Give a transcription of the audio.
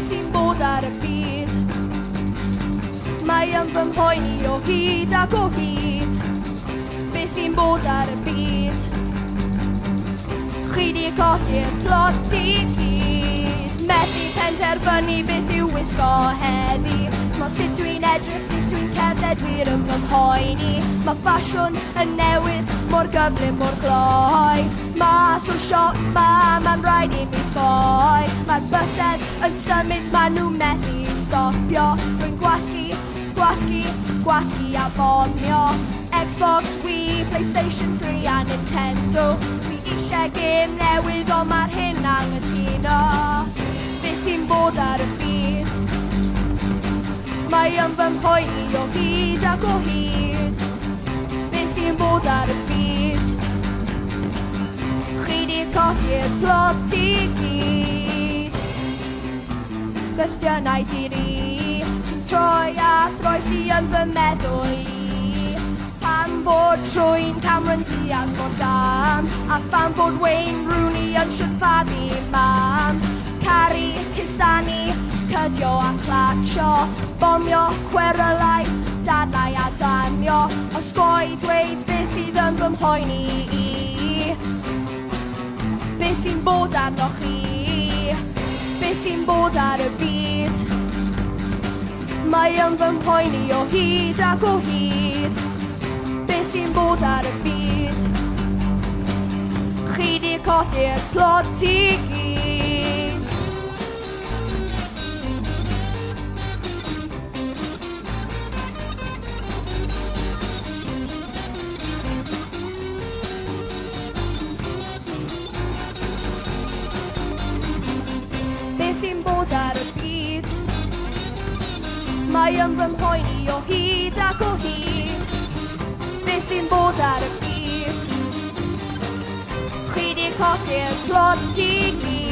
beth sy'n bod ar y byd. Mae yn fy mhoeni o hyd ac o hyd, beth sy'n bod ar y byd. Chi di colli'r plot i gyd, methu penderfynu beth yw wisgo heddi. Sma sut dwi'n edrych, sut dwi'n cerdded wir yn fy mhoeni. Mae ffasiwn yn newid, mor gyflym, mor gloi. Mas o'r siop ma'n rhaid i mi ffoi. Mae'r bysedd yn symud, ma'n nhw methu stopio. Rwy'n gwasgu, gwasgu, gwasgu a bomio. Xbox, Wii, PlayStation 3 a Nintendo. Dwi eisiau gêm newydd, ond mae'r hyn anghytuno. Beth sy'n bod ar y byd? Mae yn fy mhoeni o hyd ac o hyd, beth sy'n bod ar y byd. Chi di colli'r plot i gyd. Cwestiynau diri sy'n troi a throi chi yn fy meddwl i. Pam bod trwy'n Cameron Diaz mor gam, a pham bod Wayne Rooney yn siwrpafu mam. Caru, cusanu, cydio a clatio, bomio, chwerylau, dadlau a danio. Osgoi dweud beth sydd yn fy mhoeni i. Beth sy'n bod arno chi? Beth sy'n bod ar y byd? Mae yn fy mpoeni o hyd ac o hyd. Beth sy'n bod ar y byd? Chi di colli'r plot i gyd. Beth sy'n bod ar y byd? Mae yn fy mhoeni o hyd ac o hyd. Beth sy'n bod ar y byd? Chi di colli'r plot i gyd.